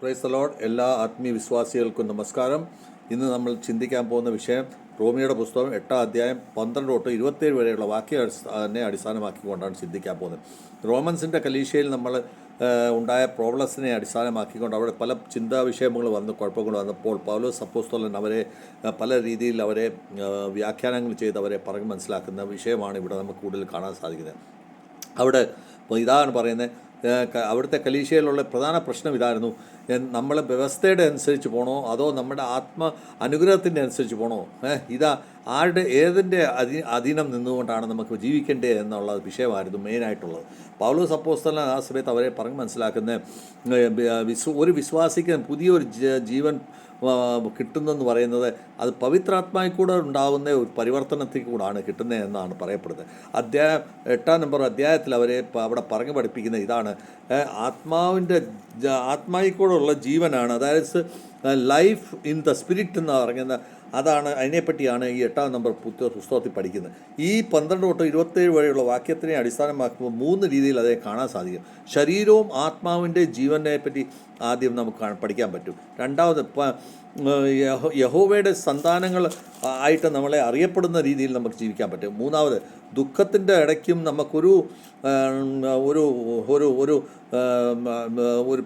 Praise the Lord. എല്ലാ ആത്മീയ വിശ്വാസികൾക്കും നമസ്കാരം. ഇന്ന് നമ്മൾ ചിന്തിക്കാൻ പോകുന്ന വിഷയം റോമിയുടെ പുസ്തകം 8-ാം അധ്യായം 12 തൊട്ട് 27 വരെയുള്ള വാക്യത്തിനെ അടിസ്ഥാനമാക്കിക്കൊണ്ടാണ് ചിന്തിക്കാൻ പോകുന്നത്. റോമൻസിൻ്റെ കലീശയിൽ നമ്മൾ ഉണ്ടായ പ്രോബ്ലംസിനെ അടിസ്ഥാനമാക്കിക്കൊണ്ട് അവിടെ പല ചിന്താ വിഷയങ്ങൾ കുഴപ്പങ്ങൾ വന്നപ്പോൾ പൗലോസ് അപ്പോസ്തലൻ അവരെ പല രീതിയിൽ അവരെ വ്യാഖ്യാനങ്ങൾ ചെയ്ത് അവരെ പറഞ്ഞ് മനസ്സിലാക്കുന്ന വിഷയമാണ് ഇവിടെ നമുക്ക് കൂടുതൽ കാണാൻ സാധിക്കുന്നത്. അവിടെ ഇതാണ് പറയുന്നത്, അവിടുത്തെ കലീശയിലുള്ള പ്രധാന പ്രശ്നം ഇതായിരുന്നു: നമ്മൾ വ്യവസ്ഥയുടെ അനുസരിച്ച് പോകണോ അതോ നമ്മുടെ അനുഗ്രഹത്തിൻ്റെ അനുസരിച്ച് പോകണോ? ഏതിൻ്റെ അധീനം നിന്നുകൊണ്ടാണ് നമുക്ക് ജീവിക്കേണ്ടത് എന്നുള്ള വിഷയമായിരുന്നു മെയിനായിട്ടുള്ളത്. പൗലോസ് അപ്പോസ്തലൻ ആ സമയത്ത് അവരെ പറഞ്ഞ് മനസ്സിലാക്കുന്ന ഒരു വിശ്വാസിക്ക് പുതിയൊരു ജീവൻ കിട്ടുന്നെന്ന് പറയുന്നത് അത് പവിത്രാത്മാവിൽ കൂടെ ഉണ്ടാകുന്ന ഒരു പരിവർത്തനത്തിൽ കൂടാണ് കിട്ടുന്നത് എന്നാണ് പറയപ്പെടുന്നത്. 8-ാം അധ്യായത്തിൽ അവരെ അവിടെ പറഞ്ഞു പഠിപ്പിക്കുന്ന ഇതാണ്: ആത്മാവിൽ കൂടെ ഉള്ള ജീവനാണ്, അതായത് ലൈഫ് ഇൻ ദ സ്പിരിറ്റ് എന്ന് പറയുന്നത്. അതാണ്, അതിനെപ്പറ്റിയാണ് ഈ 8-ാം പുസ്തകത്തിൽ പഠിക്കുന്നത്. ഈ 12 തൊട്ട് 27 വരെയുള്ള വാക്യത്തിനെ അടിസ്ഥാനമാക്കുമ്പോൾ 3 രീതിയിൽ അതേ കാണാൻ സാധിക്കും. ശരീരവും ആത്മാവിൻ്റെ ജീവനെ പറ്റി ആദ്യം നമുക്ക് പഠിക്കാൻ പറ്റും. രണ്ടാമത് യഹോവയുടെ സന്താനങ്ങൾ ആയിട്ട് നമ്മളെ അറിയപ്പെടുന്ന രീതിയിൽ നമുക്ക് ജീവിക്കാൻ പറ്റും. മൂന്നാമത് ദുഃഖത്തിൻ്റെ ഇടയ്ക്കും നമുക്കൊരു ഒരു ഒരു ഒരു ഒരു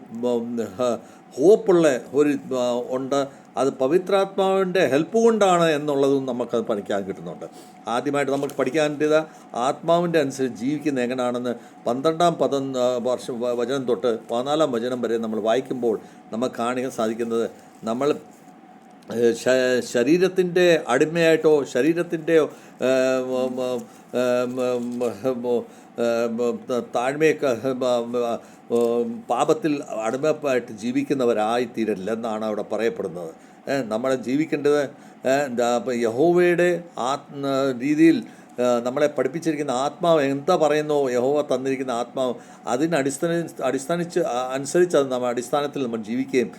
ഹോപ്പുള്ള ഉണ്ട്. അത് പവിത്രാത്മാവിൻ്റെ ഹെൽപ്പ് കൊണ്ടാണ് എന്നുള്ളതും നമുക്കത് പഠിക്കാൻ കിട്ടുന്നുണ്ട്. ആദ്യമായിട്ട് നമുക്ക് പഠിക്കാനുള്ളത് ആത്മാവിൻ്റെ അനുസരിച്ച് ജീവിക്കുന്ന എങ്ങനെയാണെന്ന് 12-ാം വചനം തൊട്ട് 14-ാം വചനം വരെ നമ്മൾ വായിക്കുമ്പോൾ നമുക്ക് കാണാൻ സാധിക്കുന്നത്, നമ്മൾ ശരീരത്തിൻ്റെ അടിമയായിട്ടോ ശരീരത്തിൻ്റെയോ താഴ്മയൊക്കെ പാപത്തിൽ അടിമപ്പായിട്ട് ജീവിക്കുന്നവരായിത്തീരില്ലെന്നാണ് അവിടെ പറയപ്പെടുന്നത്. നമ്മൾ ജീവിക്കേണ്ടത് യഹോവയുടെ രീതിയിൽ നമ്മളെ പഠിപ്പിച്ചിരിക്കുന്ന ആത്മാവ് എന്താ പറയുന്നോ, യഹോവ തന്നിരിക്കുന്ന ആത്മാവ് അനുസരിച്ച് അത് നമ്മൾ അടിസ്ഥാനത്തിൽ നമ്മൾ ജീവിക്കുകയും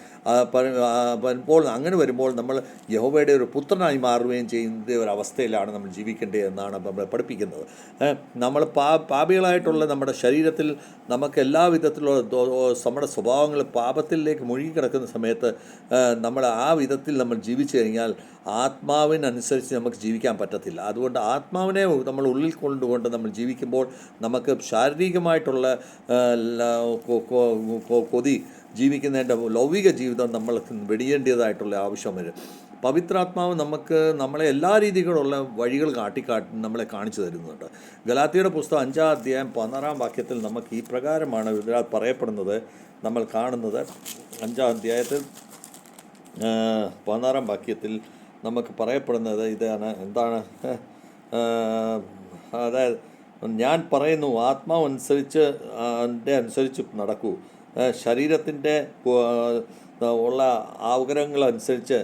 അങ്ങനെ വരുമ്പോൾ നമ്മൾ യഹോവയുടെ ഒരു പുത്രനായി മാറുകയും ചെയ്യുന്ന ഒരവസ്ഥയിലാണ് നമ്മൾ ജീവിക്കേണ്ടത് എന്നാണ് നമ്മളെ പഠിപ്പിക്കുന്നത്. നമ്മൾ പാപികളായിട്ടുള്ള നമ്മുടെ ശരീരത്തിൽ നമുക്ക് എല്ലാ വിധത്തിലുള്ള നമ്മുടെ സ്വഭാവങ്ങൾ പാപത്തിലേക്ക് മുഴുകിക്കിടക്കുന്ന സമയത്ത് നമ്മൾ ആ വിധത്തിൽ നമ്മൾ ജീവിച്ചു കഴിഞ്ഞാൽ ആത്മാവിനനുസരിച്ച് നമുക്ക് ജീവിക്കാൻ പറ്റത്തില്ല. അതുകൊണ്ട് ആത്മാവിനെ നമ്മൾ ഉള്ളിൽ കൊണ്ടുകൊണ്ട് നമ്മൾ ജീവിക്കുമ്പോൾ നമുക്ക് ശാരീരികമായിട്ടുള്ള കൊതി ജീവിക്കുന്നതിൻ്റെ ലൗകിക ജീവിതം നമ്മൾ വെടിയേണ്ടതായിട്ടുള്ള ആവശ്യം വരും. പവിത്രാത്മാവ് നമ്മളെ എല്ലാ രീതിയിലുള്ള വഴികൾ നമ്മളെ കാണിച്ചു തരുന്നുണ്ട്. ഗലാത്യയുടെ പുസ്തകം 5-ാം അധ്യായം 16-ാം വാക്യത്തിൽ നമുക്ക് ഈ പ്രകാരമാണ് പറയപ്പെടുന്നത്. നമ്മൾ കാണുന്നത് 5-ാം അധ്യായത്തിൽ 16-ാം വാക്യത്തിൽ നമുക്ക് പറയപ്പെടുന്നത് ഇതാണ്. എന്താണ്? അതായത്, ഞാൻ പറയുന്നു, ആത്മാവ് അനുസരിച്ച് നടക്കൂ. ശരീരത്തിൻ്റെ ഉള്ള ആഗ്രഹങ്ങളനുസരിച്ച്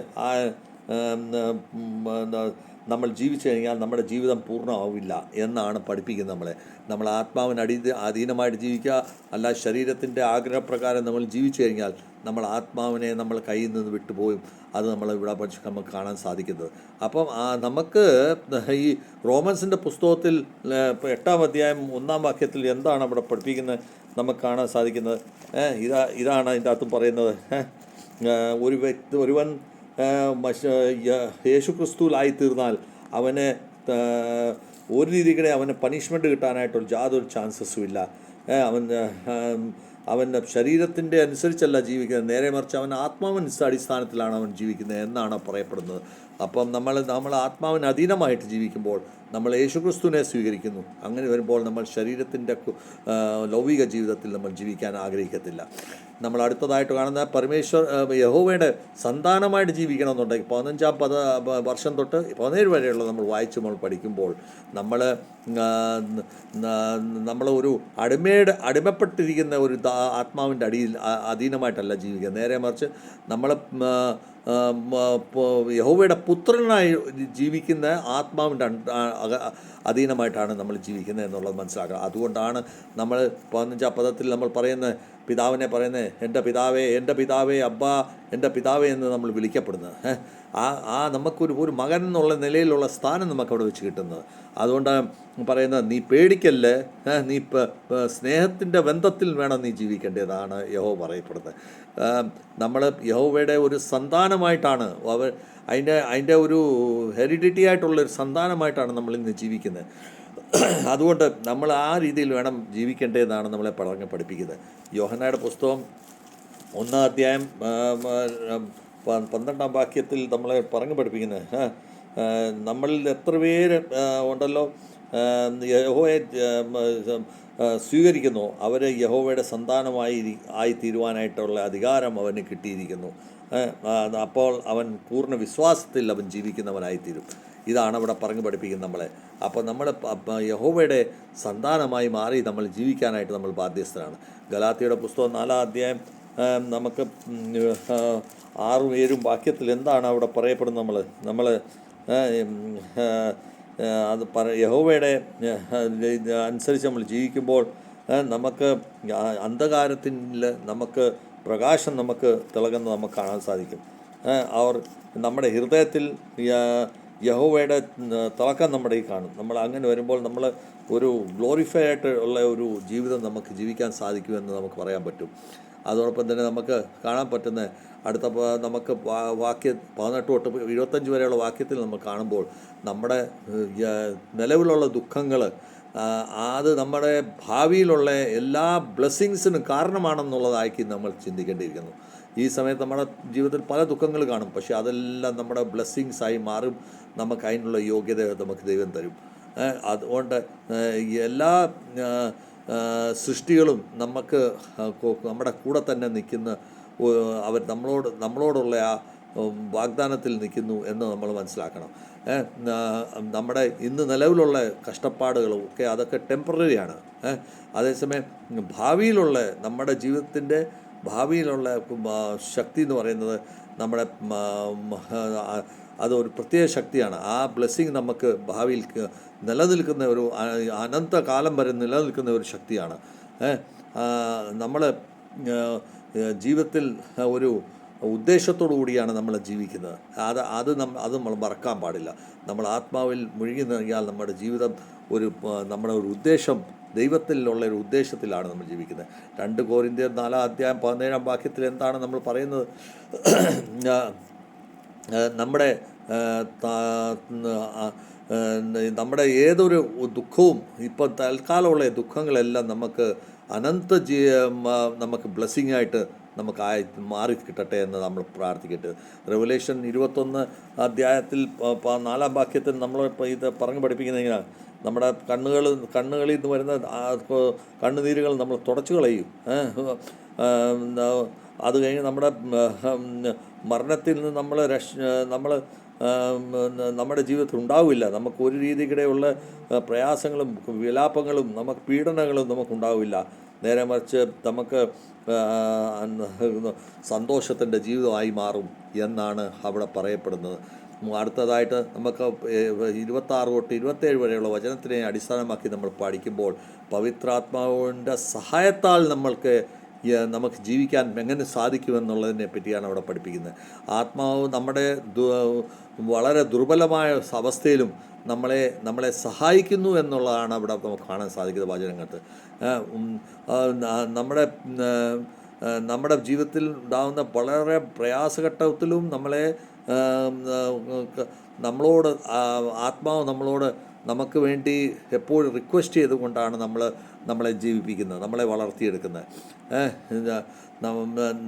നമ്മൾ ജീവിച്ചു കഴിഞ്ഞാൽ നമ്മുടെ ജീവിതം പൂർണ്ണമാവില്ല എന്നാണ് പഠിപ്പിക്കുന്നത്. നമ്മൾ ആത്മാവിന് അധീനമായിട്ട് ജീവിക്കുക, അല്ല ശരീരത്തിൻ്റെ ആഗ്രഹപ്രകാരം നമ്മൾ ജീവിച്ചു കഴിഞ്ഞാൽ നമ്മൾ ആത്മാവിനെ നമ്മൾ കയ്യിൽ നിന്ന് വിട്ടുപോയും. അത് ഇവിടെ നമുക്ക് കാണാൻ സാധിക്കുന്നത്. അപ്പം നമുക്ക് ഈ റോമൻസിൻ്റെ പുസ്തകത്തിൽ 8-ാം അധ്യായം 1-ാം വാക്യത്തിൽ എന്താണ് അവിടെ പഠിപ്പിക്കുന്നത് നമുക്ക് കാണാൻ സാധിക്കുന്നത്? ഇതാണ് അതിൻ്റെ അകത്തും പറയുന്നത്: ഒരുവൻ യേശുക്രിസ്തുവിലായി തീർന്നാൽ അവന് ഒരു രീതികളെ അവന് പണിഷ്മെൻറ്റ് കിട്ടാനായിട്ടൊരു യാതൊരു ചാൻസസും ഇല്ല. അവൻ്റെ ശരീരത്തിൻ്റെ അനുസരിച്ചല്ല ജീവിക്കുന്നത്, നേരെ മറിച്ച് അവൻ ആത്മാവിൻ്റെ അടിസ്ഥാനത്തിലാണ് അവൻ ജീവിക്കുന്നത് എന്നാണ് പറയപ്പെടുന്നത്. അപ്പം നമ്മൾ ആത്മാവിന് അധീനമായിട്ട് ജീവിക്കുമ്പോൾ നമ്മൾ യേശുക്രിസ്തുവിനെ സ്വീകരിക്കുന്നു. അങ്ങനെ വരുമ്പോൾ നമ്മൾ ശരീരത്തിൻ്റെ ലൗകിക ജീവിതത്തിൽ നമ്മൾ ജീവിക്കാൻ ആഗ്രഹിക്കത്തില്ല. നമ്മൾ അടുത്തതായിട്ട് കാണുന്ന യഹോവയുടെ സന്താനമായിട്ട് ജീവിക്കണമെന്നുണ്ടെങ്കിൽ 15-ാം വർഷം തൊട്ട് 17 വരെയുള്ള നമ്മൾ നമ്മൾ പഠിക്കുമ്പോൾ നമ്മൾ ഒരു അടിമപ്പെട്ടിരിക്കുന്ന ഒരു ആത്മാവിൻ്റെ അധീനമായിട്ടല്ല ജീവിക്കുക. നേരെ മറിച്ച് നമ്മൾ യഹോവയുടെ പുത്രനായി ജീവിക്കുന്ന ആത്മാവിൻ്റെ അധീനമായിട്ടാണ് നമ്മൾ ജീവിക്കുന്നത് എന്നുള്ളത് മനസ്സിലാക്കുക. അതുകൊണ്ടാണ് നമ്മൾ 15-ാം പദത്തിൽ നമ്മൾ പറയുന്നത്, പിതാവിനെ പറയുന്നത് എൻ്റെ പിതാവേ അബ്ബ, എൻ്റെ പിതാവേ എന്ന് നമ്മൾ വിളിക്കപ്പെടുന്നത്. നമുക്കൊരു മകൻ എന്നുള്ള നിലയിലുള്ള സ്ഥാനം നമുക്കവിടെ വെച്ച് കിട്ടുന്നത്. അതുകൊണ്ട് പറയുന്നത്, നീ പേടിക്കല്ലേ, നീ സ്നേഹത്തിൻ്റെ ബന്ധത്തിൽ വേണം നീ ജീവിക്കേണ്ടതാണ് യഹോവ പറയപ്പെടുന്നത്. നമ്മൾ യഹോവയുടെ ഒരു സന്താനമായിട്ടാണ് അതിൻ്റെ ഒരു ഹെറിഡിറ്റി ആയിട്ടുള്ളൊരു സന്താനമായിട്ടാണ് നമ്മളിന്ന് ജീവിക്കുന്നത്. അതുകൊണ്ട് നമ്മൾ ആ രീതിയിൽ വേണം ജീവിക്കേണ്ടതെന്നാണ് നമ്മളെ പഠിപ്പിക്കുന്നത്. യോഹന്നായുടെ പുസ്തകം 1-ാം അധ്യായം 12-ാം വാക്യത്തിൽ നമ്മളെ പഠിപ്പിക്കുന്നത്, നമ്മളിൽ എത്ര പേര് ഉണ്ടല്ലോ യഹോവയെ സ്വീകരിക്കുന്നു, അവർ യഹോവയുടെ ആയി തീരുവാനായിട്ടുള്ള അധികാരം അവന് കിട്ടിയിരിക്കുന്നു. അപ്പോൾ അവൻ പൂർണ്ണ വിശ്വാസത്തിൽ അവൻ ജീവിക്കുന്നവനായിത്തീരും. ഇതാണ് അവിടെ പഠിപ്പിക്കുന്നത് നമ്മളെ. അപ്പോൾ നമ്മൾ യഹോവയുടെ സന്താനമായി മാറി നമ്മൾ ജീവിക്കാനായിട്ട് നമ്മൾ ബാധ്യസ്ഥരാണ്. ഗലാത്യയുടെ പുസ്തകം 4-ാം അധ്യായം നമുക്ക് 6-7 വാക്യത്തിൽ എന്താണ് അവിടെ പറയപ്പെടുന്നത്? നമ്മൾ അത് യഹോവയുടെ അനുസരിച്ച് നമ്മൾ ജീവിക്കുമ്പോൾ നമുക്ക് അന്ധകാരത്തിൽ നമുക്ക് പ്രകാശം നമുക്ക് തിളങ്ങുന്നത് നമുക്ക് കാണാൻ സാധിക്കും. നമ്മുടെ ഹൃദയത്തിൽ യഹോവയുടെ തിളക്കം നമ്മുടെ ഈ കാണും. നമ്മൾ അങ്ങനെ വരുമ്പോൾ നമ്മൾ ഒരു ഗ്ലോറിഫൈ ആയിട്ട് ഉള്ള ഒരു ജീവിതം നമുക്ക് ജീവിക്കാൻ സാധിക്കുമെന്ന് നമുക്ക് പറയാൻ പറ്റും. അതോടൊപ്പം തന്നെ നമുക്ക് കാണാൻ പറ്റുന്ന നമുക്ക് വാക്യം 18 തൊട്ട് 25 വരെയുള്ള വാക്യത്തിൽ നമ്മൾ കാണുമ്പോൾ നമ്മുടെ നിലവിലുള്ള ദുഃഖങ്ങൾ അത് നമ്മുടെ ഭാവിയിലുള്ള എല്ലാ ബ്ലെസ്സിങ്സിനും കാരണമാണെന്നുള്ളതായിരിക്കും നമ്മൾ ചിന്തിക്കേണ്ടിയിരിക്കുന്നു. ഈ സമയത്ത് നമ്മുടെ ജീവിതത്തിൽ പല ദുഃഖങ്ങൾ കാണും, പക്ഷേ അതെല്ലാം നമ്മുടെ ബ്ലെസ്സിങ്സായി മാറും. നമുക്ക് അതിനുള്ള യോഗ്യത നമുക്ക് ദൈവം തരും. അതുകൊണ്ട് എല്ലാ സൃഷ്ടികളും നമ്മുടെ കൂടെ തന്നെ നിൽക്കുന്ന അവർ നമ്മളോടുള്ള ആ വാഗ്ദാനത്തിൽ നിൽക്കുന്നു എന്ന് നമ്മൾ മനസ്സിലാക്കണം. നമ്മുടെ ഇന്ന് നിലവിലുള്ള കഷ്ടപ്പാടുകളും ഒക്കെ അതൊക്കെ ടെമ്പററിയാണ്. അതേസമയം ഭാവിയിലുള്ള നമ്മുടെ ജീവിതത്തിൻ്റെ ഭാവിയിലുള്ള ശക്തി എന്ന് പറയുന്നത് നമ്മുടെ അതൊരു പ്രത്യേക ശക്തിയാണ്. ആ ബ്ലെസ്സിങ് നമുക്ക് ഭാവിയിൽ നിലനിൽക്കുന്ന ഒരു അനന്തകാലം വരെ നിലനിൽക്കുന്ന ഒരു ശക്തിയാണ്. നമ്മൾ ജീവിതത്തിൽ ഒരു ഉദ്ദേശത്തോടു കൂടിയാണ് നമ്മൾ ജീവിക്കുന്നത്. അത് നമ്മൾ മറക്കാൻ പാടില്ല. നമ്മൾ ആത്മാവിൽ മുഴുകി നൽകിയാൽ നമ്മുടെ ജീവിതം നമ്മുടെ ഒരു ഉദ്ദേശം ദൈവത്തിലുള്ള ഒരു ഉദ്ദേശത്തിലാണ് നമ്മൾ ജീവിക്കുന്നത്. 2 കൊരിന്ത്യർ 4-ാം അധ്യായം 17-ാം വാക്യത്തിൽ എന്താണ് നമ്മൾ പറയുന്നത്? നമ്മുടെ ഏതൊരു ദുഃഖവും ഇപ്പം തൽക്കാലമുള്ള ദുഃഖങ്ങളെല്ലാം നമുക്ക് നമുക്ക് ബ്ലെസ്സിങ് ആയിട്ട് നമുക്ക് മാറി കിട്ടട്ടെ എന്ന് നമ്മൾ പ്രാർത്ഥിക്കട്ടെ. റെവലേഷൻ 21 അധ്യായത്തിൽ 4-ാം വാക്യത്തിൽ നമ്മൾ ഇത് പഠിപ്പിക്കുന്നത് ഇങ്ങനെ, നമ്മുടെ കണ്ണുകളിൽ നിന്ന് വരുന്ന കണ്ണുനീരുകൾ നമ്മൾ തുടച്ചു കളയും. അത് കഴിഞ്ഞ് നമ്മുടെ മരണത്തിൽ നിന്ന് നമ്മൾ നമ്മുടെ ജീവിതത്തിൽ ഉണ്ടാവില്ല. നമുക്ക് ഒരു രീതിക്കിടെയുള്ള പ്രയാസങ്ങളും വിലാപങ്ങളും നമുക്ക് പീഡനങ്ങളും നമുക്കുണ്ടാവില്ല. നേരെ മറിച്ച് നമുക്ക് സന്തോഷത്തിൻ്റെ ജീവിതമായി മാറും എന്നാണ് അവിടെ പറയപ്പെടുന്നത്. അടുത്തതായിട്ട് നമുക്ക് 26 തൊട്ട് 27 വരെയുള്ള വചനത്തിനെ അടിസ്ഥാനമാക്കി നമ്മൾ പഠിക്കുമ്പോൾ പവിത്രാത്മാവിൻ്റെ സഹായത്താൽ നമുക്ക് ജീവിക്കാൻ എങ്ങനെ സാധിക്കുമെന്നുള്ളതിനെ പറ്റിയാണ് അവിടെ പഠിപ്പിക്കുന്നത്. ആത്മാവ് നമ്മുടെ വളരെ ദുർബലമായ അവസ്ഥയിലും നമ്മളെ സഹായിക്കുന്നു എന്നുള്ളതാണ് അവിടെ നമുക്ക് കാണാൻ സാധിക്കുന്നത് വചനങ്ങൾക്ക്. നമ്മുടെ ജീവിതത്തിൽ ഉണ്ടാകുന്ന വളരെ പ്രയാസഘട്ടത്തിലും ആത്മാവ് നമുക്ക് വേണ്ടി എപ്പോഴും റിക്വസ്റ്റ് ചെയ്തുകൊണ്ടാണ് നമ്മളെ ജീവിപ്പിക്കുന്നത്, നമ്മളെ വളർത്തിയെടുക്കുന്നത്.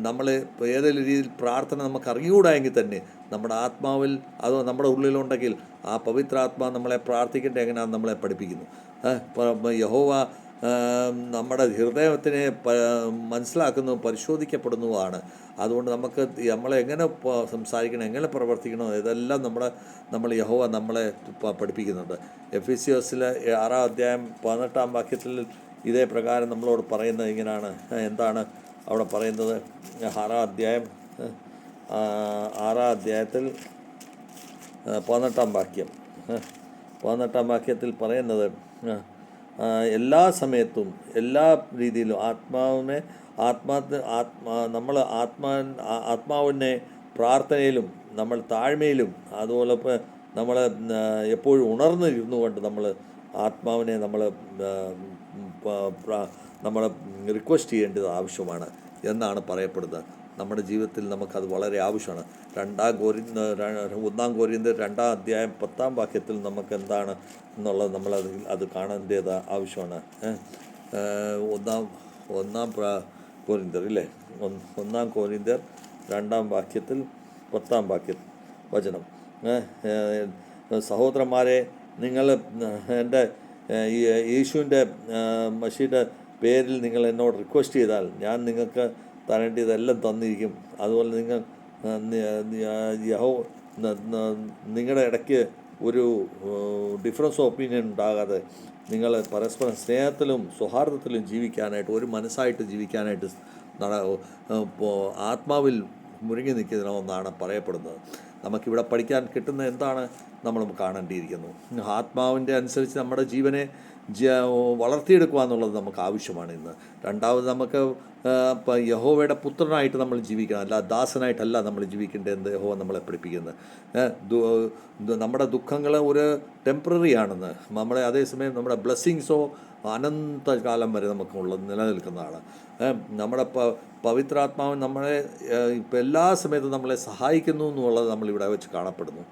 നമ്മൾ ഏതെങ്കിലും രീതിയിൽ പ്രാർത്ഥന നമുക്ക് അറിഞ്ഞുകൂടായെങ്കിൽ തന്നെ നമ്മുടെ ആത്മാവിൽ അതോ നമ്മുടെ ഉള്ളിലുണ്ടെങ്കിൽ ആ പവിത്രാത്മാ നമ്മളെ പ്രാർത്ഥിക്കേണ്ട എങ്ങനെയാണെന്ന് നമ്മളെ പഠിപ്പിക്കുന്നു. യഹോവ നമ്മുടെ ഹൃദയത്തിനെ മനസ്സിലാക്കുന്നതും പരിശോധിക്കപ്പെടുന്നതുമാണ്. അതുകൊണ്ട് നമ്മളെങ്ങനെ സംസാരിക്കണം, എങ്ങനെ പ്രവർത്തിക്കണം, ഇതെല്ലാം നമ്മൾ യഹോവ നമ്മളെ പഠിപ്പിക്കുന്നുണ്ട്. എഫെസ്യോസിലെ 6-ാം അധ്യായം 18-ാം വാക്യത്തിൽ ഇതേ പ്രകാരം നമ്മളോട് പറയുന്നത് ഇങ്ങനെയാണ്. എന്താണ് അവിടെ പറയുന്നത്? 6-ാം അധ്യായത്തിൽ 18-ാം വാക്യം 18-ാം വാക്യത്തിൽ പറയുന്നത്, എല്ലാ സമയത്തും എല്ലാ രീതിയിലും നമ്മൾ ആത്മാവിനെ പ്രാർത്ഥനയിലും നമ്മൾ താഴ്മയിലും അതുപോലെ നമ്മൾ എപ്പോഴും ഉണർന്നിരുന്നു കൊണ്ട് നമ്മൾ ആത്മാവിനെ നമ്മൾ റിക്വസ്റ്റ് ചെയ്യേണ്ടത് ആവശ്യമാണ് എന്നാണ് പറയപ്പെടുന്നത്. നമ്മുടെ ജീവിതത്തിൽ നമുക്കത് വളരെ ആവശ്യമാണ്. 1 കൊരിന്ത്യർ 2 അധ്യായം 10 വാക്യത്തിൽ നമുക്ക് എന്താണ് എന്നുള്ളത് അത് കാണേണ്ടത് ആവശ്യമാണ്. 1 കൊരിന്ത്യർ ഇല്ലേ, 1 കൊരിന്ത്യർ 2 വാക്യത്തിൽ 10 വചനം, സഹോദരന്മാരെ, നിങ്ങൾ എൻ്റെ യേശുവിൻ്റെ മശിയുടെ പേരിൽ നിങ്ങൾ എന്നോട് റിക്വസ്റ്റ് ചെയ്താൽ ഞാൻ നിങ്ങൾക്ക് തരേണ്ടതെല്ലാം തന്നിരിക്കും. അതുപോലെ നിങ്ങൾ നിങ്ങളുടെ ഇടയ്ക്ക് ഒരു ഡിഫറൻസ് ഓഫ് ഒപ്പീനിയൻ ഉണ്ടാകാതെ നിങ്ങൾ പരസ്പരം സ്നേഹത്തിലും സൗഹാർദ്ദത്തിലും ജീവിക്കാനായിട്ട്, ഒരു മനസ്സായിട്ട് ജീവിക്കാനായിട്ട് ആത്മാവിൽ മുഴുകി നിൽക്കുന്നതെന്നാണ് പറയപ്പെടുന്നത്. നമുക്കിവിടെ പഠിക്കാൻ കിട്ടുന്ന എന്താണ് നമ്മൾ കാണേണ്ടിയിരിക്കുന്നു. ആത്മാവിൻ്റെ അനുസരിച്ച് നമ്മുടെ ജീവനെ വളർത്തിയെടുക്കുക എന്നുള്ളത് നമുക്ക് ആവശ്യമാണ് ഇന്ന്. രണ്ടാമത് നമുക്ക് യഹോവയുടെ പുത്രനായിട്ട് നമ്മൾ ജീവിക്കണം, അല്ല ദാസനായിട്ടല്ല നമ്മൾ ജീവിക്കേണ്ടതെന്ന് യഹോവ നമ്മളെ പഠിപ്പിക്കുന്നത്. നമ്മുടെ ദുഃഖങ്ങൾ ഒരു ടെമ്പററി ആണെന്ന്, അതേസമയം നമ്മുടെ ബ്ലെസ്സിങ്സോ അനന്തകാലം വരെ നമുക്കുള്ള നിലനിൽക്കുന്നതാണ്. നമ്മുടെ പവിത്രാത്മാവ് നമ്മളെ ഇപ്പം എല്ലാ സമയത്തും നമ്മളെ സഹായിക്കുന്നു എന്നുള്ളത് നമ്മളിവിടെ വെച്ച് കാണപ്പെടുന്നു.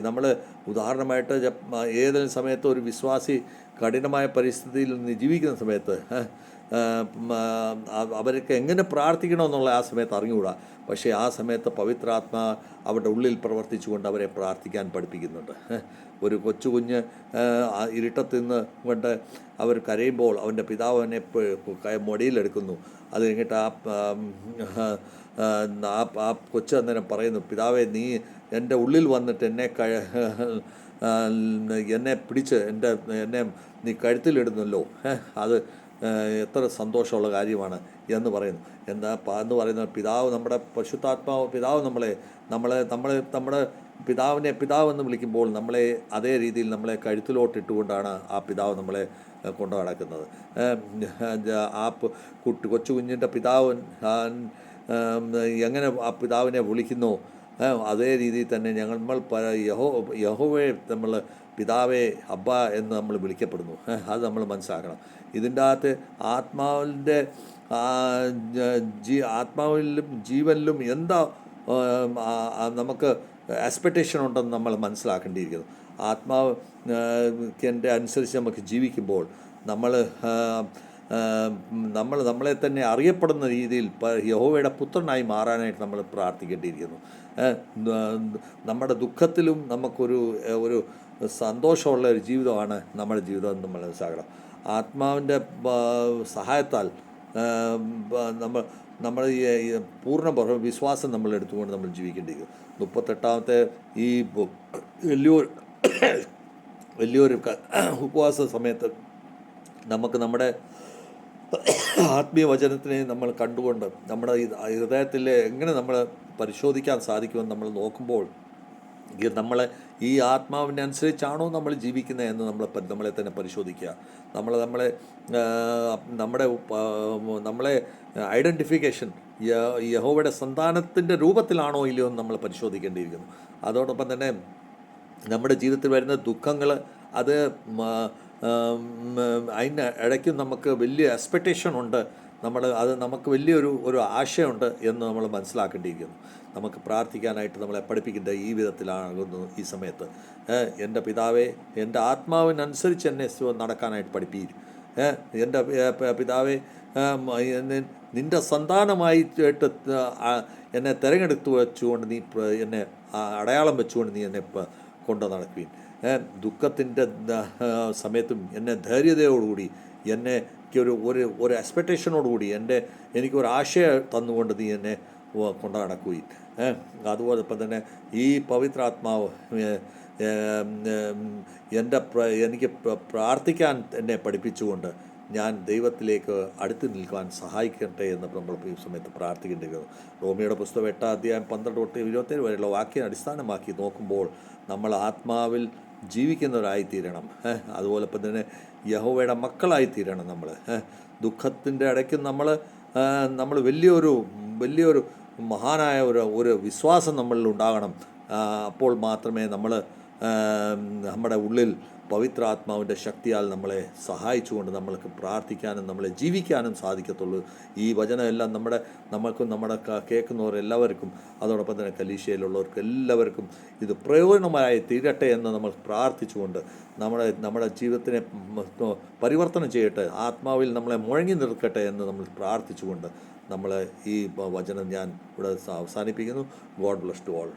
നമ്മൾ ഉദാഹരണമായിട്ട് ഏതെങ്കിലും സമയത്ത് ഒരു വിശ്വാസി കഠിനമായ പരിസ്ഥിതിയിൽ നിന്ന് ജീവിക്കുന്ന സമയത്ത് അവർക്ക് എങ്ങനെ പ്രാർത്ഥിക്കണമെന്നുള്ള ആ സമയത്ത് അറിഞ്ഞുകൂടാ. പക്ഷേ ആ സമയത്ത് പവിത്രാത്മാ അവരുടെ ഉള്ളിൽ പ്രവർത്തിച്ചുകൊണ്ട് അവരെ പ്രാർത്ഥിക്കാൻ പഠിപ്പിക്കുന്നുണ്ട്. ഒരു കൊച്ചുകുഞ്ഞ് ഇരുട്ടത്ത് നിന്ന് കൊണ്ട് അവർ കരയുമ്പോൾ അവൻ്റെ പിതാവ് അവനെ മൊടിയിലെടുക്കുന്നു. അത് കഴിഞ്ഞിട്ട് ആ കൊച്ചു അന്നേരം പറയുന്നു, പിതാവേ, നീ എൻ്റെ ഉള്ളിൽ വന്നിട്ട് എന്നെ പിടിച്ച് എന്നെ നീ കഴുത്തിലിടുന്നല്ലോ, അത് എത്ര സന്തോഷമുള്ള കാര്യമാണ് എന്ന് പറയുന്നു. എന്ന് പറയുന്നത് പിതാവ്, നമ്മുടെ പരിശുദ്ധാത്മാവ് പിതാവ് നമ്മുടെ പിതാവിനെ പിതാവെന്ന് വിളിക്കുമ്പോൾ നമ്മളെ അതേ രീതിയിൽ നമ്മളെ കഴുത്തിലോട്ടിട്ടുകൊണ്ടാണ് ആ പിതാവ് നമ്മളെ കൊണ്ടു നടക്കുന്നത്. ആ കൊച്ചു കുഞ്ഞിൻ്റെ പിതാവ് എങ്ങനെ ആ പിതാവിനെ വിളിക്കുന്നു, അതേ രീതിയിൽ തന്നെ നമ്മൾ യഹോവയെ നമ്മൾ പിതാവേ, അബ്ബ എന്ന് നമ്മൾ വിളിക്കപ്പെടുന്നു. അത് നമ്മൾ മനസ്സിലാക്കണം. ഇതിൻ്റെ അകത്ത് ആത്മാവിലും ജീവനിലും എന്താ നമുക്ക് എക്സ്പെക്റ്റേഷൻ ഉണ്ടെന്ന് നമ്മൾ മനസ്സിലാക്കേണ്ടിയിരിക്കുന്നു. ആത്മാവിൻ്റെ അനുസരിച്ച് നമുക്ക് ജീവിക്കുമ്പോൾ നമ്മളെ തന്നെ അറിയപ്പെടുന്ന രീതിയിൽ യഹോവയുടെ പുത്രനായി മാറാനായിട്ട് നമ്മൾ പ്രാർത്ഥിക്കേണ്ടിയിരിക്കുന്നു. നമ്മുടെ ദുഃഖത്തിലും നമുക്കൊരു സന്തോഷമുള്ള ഒരു ജീവിതമാണ് നമ്മുടെ ജീവിതം എന്ന് നമ്മൾ മനസ്സിലാക്കണം. ആത്മാവിൻ്റെ സഹായത്താൽ നമ്മൾ പൂർണ്ണ വിശ്വാസം നമ്മൾ എടുത്തുകൊണ്ട് നമ്മൾ ജീവിക്കേണ്ടിയിരിക്കും. 38-ാമത്തെ ഈ വലിയൊരു ഉപവാസ സമയത്ത് നമ്മുടെ ആത്മീയ വചനത്തിനെ നമ്മൾ കണ്ടുകൊണ്ട് നമ്മുടെ ഹൃദയത്തിൽ എങ്ങനെ നമ്മൾ പരിശോധിക്കാൻ സാധിക്കുമെന്ന് നമ്മൾ നോക്കുമ്പോൾ നമ്മളെ ഈ ആത്മാവിൻ്റെ അനുസരിച്ചാണോ നമ്മൾ ജീവിക്കുന്നത് എന്ന് നമ്മളെ തന്നെ പരിശോധിക്കുക. നമ്മളെ ഐഡൻറ്റിഫിക്കേഷൻ യഹോവയുടെ സന്താനത്തിൻ്റെ രൂപത്തിലാണോ ഇല്ലയോ എന്ന് നമ്മൾ പരിശോധിക്കേണ്ടിയിരിക്കുന്നു. അതോടൊപ്പം തന്നെ നമ്മുടെ ജീവിതത്തിൽ വരുന്ന ദുഃഖങ്ങൾ അത് അതിന് ഇടയ്ക്കും നമുക്ക് വലിയ എക്സ്പെക്റ്റേഷൻ ഉണ്ട്, നമുക്ക് വലിയൊരു ആശയമുണ്ട് എന്ന് നമ്മൾ മനസ്സിലാക്കേണ്ടിയിരിക്കുന്നു. നമുക്ക് പ്രാർത്ഥിക്കാനായിട്ട് നമ്മളെ പഠിപ്പിക്കേണ്ട ഈ വിധത്തിലാകുന്നു ഈ സമയത്ത്. എൻ്റെ പിതാവേ, എൻ്റെ ആത്മാവിനനുസരിച്ച് എന്നെ നടക്കാനായിട്ട് പഠിപ്പിക്കും. എൻ്റെ പിതാവേ, നിൻ്റെ സന്താനമായിട്ട് എന്നെ തിരഞ്ഞെടുത്ത് വെച്ചുകൊണ്ട് നീ എന്നെ അടയാളം വെച്ചുകൊണ്ട് നീ എന്നെ കൊണ്ടു നടക്കുകയും ദുഃഖത്തിൻ്റെ സമയത്തും എന്നെ ധൈര്യതയോടുകൂടി ഒരു എക്സ്പെക്റ്റേഷനോടുകൂടി എനിക്കൊരു ആശയം തന്നുകൊണ്ട് നീ എന്നെ കൊണ്ടു നടക്കുകയും അതുപോലൊപ്പം തന്നെ ഈ പവിത്രാത്മാവ് എനിക്ക് പ്രാർത്ഥിക്കാൻ എന്നെ പഠിപ്പിച്ചുകൊണ്ട് ഞാൻ ദൈവത്തിലേക്ക് അടുത്ത് നിൽക്കുവാൻ സഹായിക്കട്ടെ എന്ന് നമ്മൾ ഈ സമയത്ത് പ്രാർത്ഥിക്കേണ്ടിയിരിക്കുന്നു. റോമിയുടെ പുസ്തകം 8-ാം അധ്യായം 12 തൊട്ട് 27 വരെയുള്ള വാക്യം അടിസ്ഥാനമാക്കി നോക്കുമ്പോൾ നമ്മൾ ആത്മാവിൽ ജീവിക്കുന്നവരായിത്തീരണം. അതുപോലെ തന്നെ യഹോവയുടെ മക്കളായിത്തീരണം നമ്മൾ. ദുഃഖത്തിൻ്റെ ഇടയ്ക്ക് നമ്മൾ വലിയൊരു മഹാനായ ഒരു വിശ്വാസം നമ്മളിൽ ഉണ്ടാകണം. അപ്പോൾ മാത്രമേ നമ്മുടെ ഉള്ളിൽ പവിത്രാത്മാവിൻ്റെ ശക്തിയാൽ നമ്മളെ സഹായിച്ചുകൊണ്ട് നമ്മൾക്ക് പ്രാർത്ഥിക്കാനും നമ്മളെ ജീവിക്കാനും സാധിക്കത്തുള്ളൂ. ഈ വചനമെല്ലാം നമ്മൾക്കും നമ്മുടെ കേൾക്കുന്നവരെല്ലാവർക്കും, അതോടൊപ്പം തന്നെ കലീശയിലുള്ളവർക്ക് എല്ലാവർക്കും ഇത് പ്രയോജനമായി തീരട്ടെ എന്ന് നമ്മൾ പ്രാർത്ഥിച്ചുകൊണ്ട് നമ്മുടെ ജീവിതത്തിനെ പരിവർത്തനം ചെയ്യട്ടെ, ആത്മാവിൽ നമ്മളെ മുഴങ്ങി നിൽക്കട്ടെ എന്ന് നമ്മൾ പ്രാർത്ഥിച്ചുകൊണ്ട് ഈ വചനം ഞാൻ ഇവിടെ അവസാനിപ്പിക്കുന്നു. God bless to all.